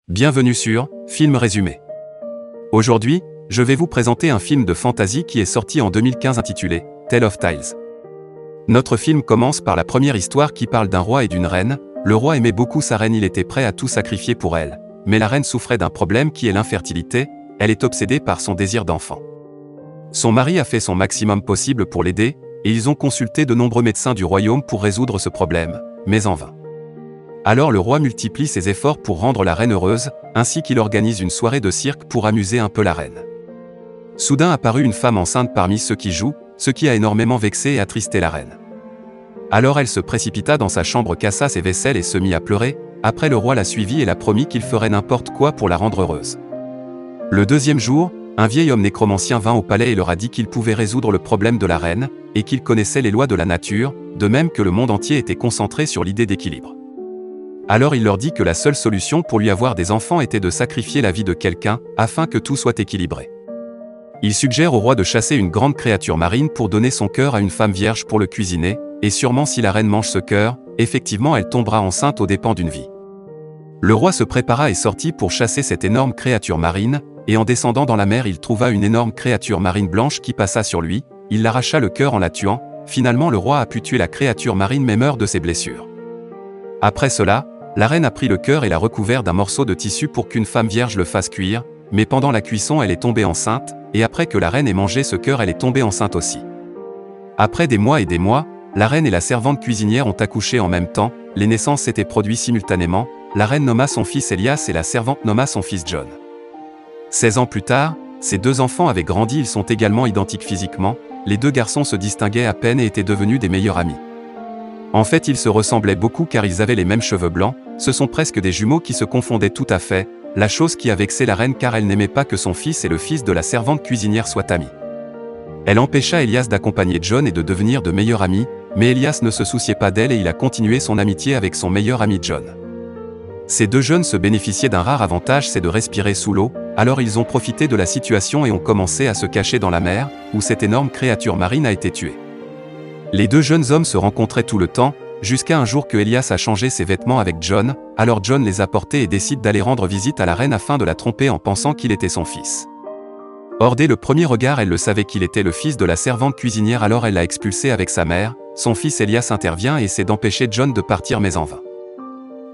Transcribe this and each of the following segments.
Bienvenue sur Film Résumé. Aujourd'hui, je vais vous présenter un film de fantasy qui est sorti en 2015 intitulé Tale of Tiles. Notre film commence par la première histoire qui parle d'un roi et d'une reine. Le roi aimait beaucoup sa reine, il était prêt à tout sacrifier pour elle. Mais la reine souffrait d'un problème qui est l'infertilité, elle est obsédée par son désir d'enfant. Son mari a fait son maximum possible pour l'aider, et ils ont consulté de nombreux médecins du royaume pour résoudre ce problème, mais en vain. Alors le roi multiplie ses efforts pour rendre la reine heureuse, ainsi qu'il organise une soirée de cirque pour amuser un peu la reine. Soudain apparut une femme enceinte parmi ceux qui jouent, ce qui a énormément vexé et attristé la reine. Alors elle se précipita dans sa chambre, cassa ses vaisselles et se mit à pleurer. Après le roi la suivit et la promit qu'il ferait n'importe quoi pour la rendre heureuse. Le deuxième jour, un vieil homme nécromancien vint au palais et leur a dit qu'il pouvait résoudre le problème de la reine, et qu'il connaissait les lois de la nature, de même que le monde entier était concentré sur l'idée d'équilibre. Alors il leur dit que la seule solution pour lui avoir des enfants était de sacrifier la vie de quelqu'un, afin que tout soit équilibré. Il suggère au roi de chasser une grande créature marine pour donner son cœur à une femme vierge pour le cuisiner, et sûrement si la reine mange ce cœur, effectivement elle tombera enceinte aux dépens d'une vie. Le roi se prépara et sortit pour chasser cette énorme créature marine, et en descendant dans la mer il trouva une énorme créature marine blanche qui passa sur lui, il l'arracha le cœur en la tuant. Finalement le roi a pu tuer la créature marine mais meurt de ses blessures. Après cela, la reine a pris le cœur et l'a recouvert d'un morceau de tissu pour qu'une femme vierge le fasse cuire, mais pendant la cuisson elle est tombée enceinte, et après que la reine ait mangé ce cœur elle est tombée enceinte aussi. Après des mois et des mois, la reine et la servante cuisinière ont accouché en même temps, les naissances s'étaient produites simultanément, la reine nomma son fils Elias et la servante nomma son fils John. 16 ans plus tard, ces deux enfants avaient grandi, ils sont également identiques physiquement, les deux garçons se distinguaient à peine et étaient devenus des meilleurs amis. En fait ils se ressemblaient beaucoup car ils avaient les mêmes cheveux blancs, ce sont presque des jumeaux qui se confondaient tout à fait, la chose qui a vexé la reine car elle n'aimait pas que son fils et le fils de la servante cuisinière soient amis. Elle empêcha Elias d'accompagner John et de devenir de meilleurs amis, mais Elias ne se souciait pas d'elle et il a continué son amitié avec son meilleur ami John. Ces deux jeunes se bénéficiaient d'un rare avantage, c'est de respirer sous l'eau, alors ils ont profité de la situation et ont commencé à se cacher dans la mer, où cette énorme créature marine a été tuée. Les deux jeunes hommes se rencontraient tout le temps, jusqu'à un jour que Elias a changé ses vêtements avec John, alors John les a portés et décide d'aller rendre visite à la reine afin de la tromper en pensant qu'il était son fils. Or dès le premier regard elle le savait qu'il était le fils de la servante cuisinière, alors elle l'a expulsé avec sa mère. Son fils Elias intervient et essaie d'empêcher John de partir mais en vain.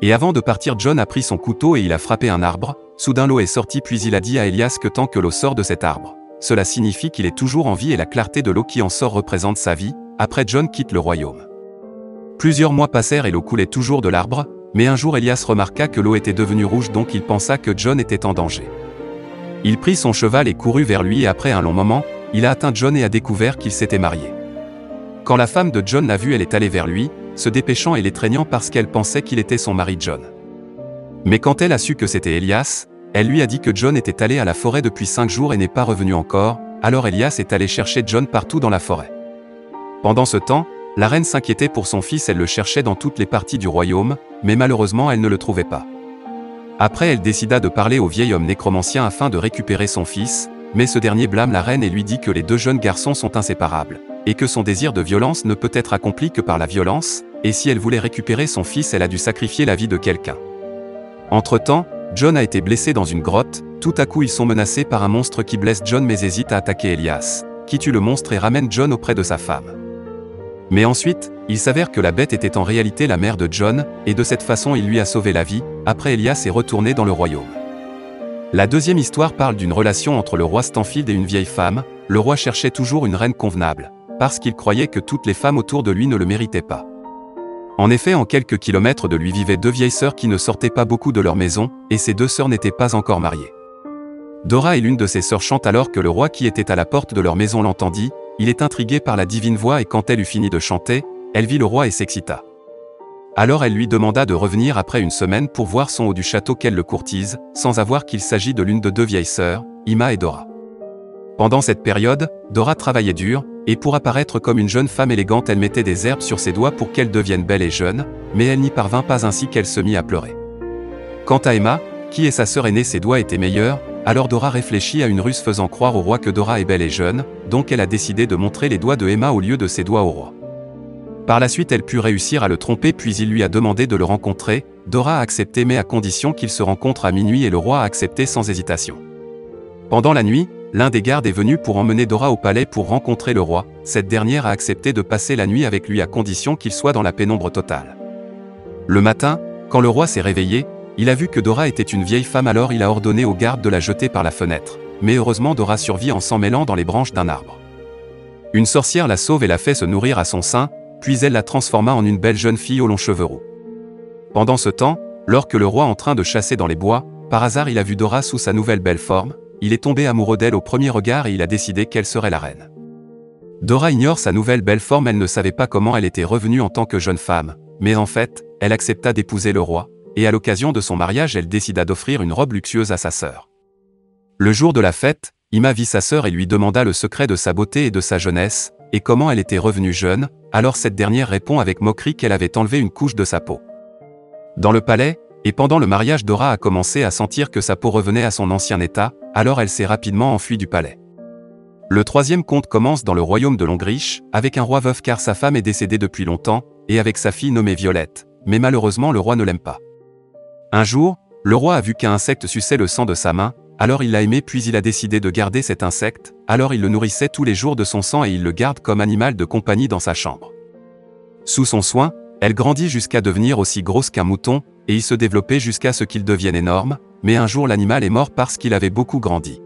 Et avant de partir John a pris son couteau et il a frappé un arbre, soudain l'eau est sortie puis il a dit à Elias que tant que l'eau sort de cet arbre, cela signifie qu'il est toujours en vie et la clarté de l'eau qui en sort représente sa vie. Après John quitte le royaume. Plusieurs mois passèrent et l'eau coulait toujours de l'arbre, mais un jour Elias remarqua que l'eau était devenue rouge donc il pensa que John était en danger. Il prit son cheval et courut vers lui et après un long moment, il a atteint John et a découvert qu'il s'était marié. Quand la femme de John l'a vu elle est allée vers lui, se dépêchant et l'étreignant parce qu'elle pensait qu'il était son mari John. Mais quand elle a su que c'était Elias, elle lui a dit que John était allé à la forêt depuis 5 jours et n'est pas revenu encore, alors Elias est allé chercher John partout dans la forêt. Pendant ce temps, la reine s'inquiétait pour son fils, elle le cherchait dans toutes les parties du royaume, mais malheureusement elle ne le trouvait pas. Après elle décida de parler au vieil homme nécromancien afin de récupérer son fils, mais ce dernier blâme la reine et lui dit que les deux jeunes garçons sont inséparables, et que son désir de violence ne peut être accompli que par la violence, et si elle voulait récupérer son fils elle a dû sacrifier la vie de quelqu'un. Entre-temps, John a été blessé dans une grotte, tout à coup ils sont menacés par un monstre qui blesse John mais hésite à attaquer Elias, qui tue le monstre et ramène John auprès de sa femme. Mais ensuite, il s'avère que la bête était en réalité la mère de John, et de cette façon il lui a sauvé la vie. Après Elias est retourné dans le royaume. La deuxième histoire parle d'une relation entre le roi Stanfield et une vieille femme. Le roi cherchait toujours une reine convenable, parce qu'il croyait que toutes les femmes autour de lui ne le méritaient pas. En effet, en quelques kilomètres de lui vivaient deux vieilles sœurs qui ne sortaient pas beaucoup de leur maison, et ces deux sœurs n'étaient pas encore mariées. Dora et l'une de ses sœurs chante alors que le roi qui était à la porte de leur maison l'entendit. Il est intrigué par la divine voix et quand elle eut fini de chanter, elle vit le roi et s'excita. Alors elle lui demanda de revenir après une semaine pour voir son haut du château qu'elle le courtise, sans savoir qu'il s'agit de l'une de deux vieilles sœurs, Ima et Dora. Pendant cette période, Dora travaillait dur, et pour apparaître comme une jeune femme élégante elle mettait des herbes sur ses doigts pour qu'elle devienne belle et jeune, mais elle n'y parvint pas ainsi qu'elle se mit à pleurer. Quant à Emma, qui est sa sœur aînée, ses doigts étaient meilleurs. Alors Dora réfléchit à une ruse faisant croire au roi que Dora est belle et jeune, donc elle a décidé de montrer les doigts de Emma au lieu de ses doigts au roi. Par la suite elle put réussir à le tromper puis il lui a demandé de le rencontrer. Dora a accepté mais à condition qu'ils se rencontrent à minuit et le roi a accepté sans hésitation. Pendant la nuit, l'un des gardes est venu pour emmener Dora au palais pour rencontrer le roi. Cette dernière a accepté de passer la nuit avec lui à condition qu'il soit dans la pénombre totale. Le matin, quand le roi s'est réveillé, il a vu que Dora était une vieille femme, alors il a ordonné aux gardes de la jeter par la fenêtre. Mais heureusement Dora survit en s'en mêlant dans les branches d'un arbre. Une sorcière la sauve et la fait se nourrir à son sein, puis elle la transforma en une belle jeune fille aux longs cheveux roux. Pendant ce temps, lorsque le roi en train de chasser dans les bois, par hasard il a vu Dora sous sa nouvelle belle forme, il est tombé amoureux d'elle au premier regard et il a décidé qu'elle serait la reine. Dora ignore sa nouvelle belle forme, elle ne savait pas comment elle était revenue en tant que jeune femme, mais en fait, elle accepta d'épouser le roi, et à l'occasion de son mariage elle décida d'offrir une robe luxueuse à sa sœur. Le jour de la fête, Ima vit sa sœur et lui demanda le secret de sa beauté et de sa jeunesse, et comment elle était revenue jeune, alors cette dernière répond avec moquerie qu'elle avait enlevé une couche de sa peau. Dans le palais, et pendant le mariage, Dora a commencé à sentir que sa peau revenait à son ancien état, alors elle s'est rapidement enfuie du palais. Le troisième conte commence dans le royaume de Longriche, avec un roi veuf car sa femme est décédée depuis longtemps, et avec sa fille nommée Violette, mais malheureusement le roi ne l'aime pas. Un jour, le roi a vu qu'un insecte suçait le sang de sa main, alors il l'a aimé puis il a décidé de garder cet insecte, alors il le nourrissait tous les jours de son sang et il le garde comme animal de compagnie dans sa chambre. Sous son soin, elle grandit jusqu'à devenir aussi grosse qu'un mouton, et il se développait jusqu'à ce qu'il devienne énorme, mais un jour l'animal est mort parce qu'il avait beaucoup grandi.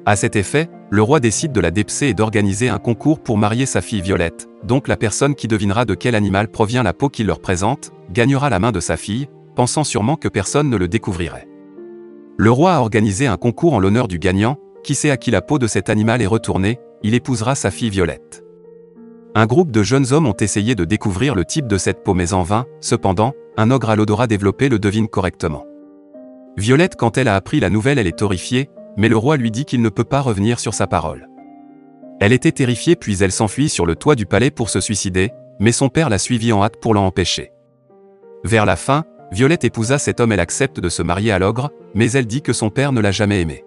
À cet effet, le roi décide de la dépecer et d'organiser un concours pour marier sa fille Violette, donc la personne qui devinera de quel animal provient la peau qu'il leur présente, gagnera la main de sa fille, pensant sûrement que personne ne le découvrirait. Le roi a organisé un concours en l'honneur du gagnant, qui sait à qui la peau de cet animal est retournée, il épousera sa fille Violette. Un groupe de jeunes hommes ont essayé de découvrir le type de cette peau mais en vain, cependant, un ogre à l'odorat développé le devine correctement. Violette, quand elle a appris la nouvelle, elle est horrifiée, mais le roi lui dit qu'il ne peut pas revenir sur sa parole. Elle était terrifiée puis elle s'enfuit sur le toit du palais pour se suicider, mais son père l'a suivie en hâte pour l'en empêcher. Vers la fin, Violette épousa cet homme, elle accepte de se marier à l'ogre, mais elle dit que son père ne l'a jamais aimée.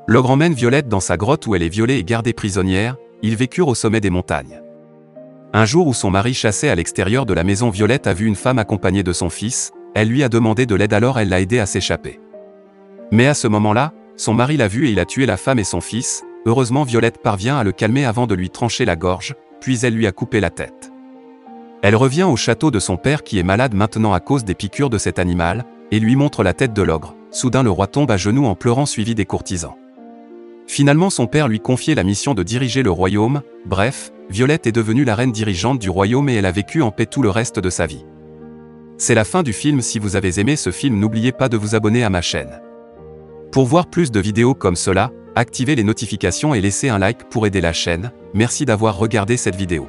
L'ogre emmène Violette dans sa grotte où elle est violée et gardée prisonnière, ils vécurent au sommet des montagnes. Un jour où son mari chassait à l'extérieur de la maison, Violette a vu une femme accompagnée de son fils, elle lui a demandé de l'aide alors elle l'a aidé à s'échapper. Mais à ce moment-là, son mari l'a vue et il a tué la femme et son fils, heureusement Violette parvient à le calmer avant de lui trancher la gorge, puis elle lui a coupé la tête. Elle revient au château de son père qui est malade maintenant à cause des piqûres de cet animal, et lui montre la tête de l'ogre. Soudain le roi tombe à genoux en pleurant suivi des courtisans. Finalement son père lui confiait la mission de diriger le royaume, bref, Violette est devenue la reine dirigeante du royaume et elle a vécu en paix tout le reste de sa vie. C'est la fin du film. Si vous avez aimé ce film, n'oubliez pas de vous abonner à ma chaîne. Pour voir plus de vidéos comme cela, activez les notifications et laissez un like pour aider la chaîne. Merci d'avoir regardé cette vidéo.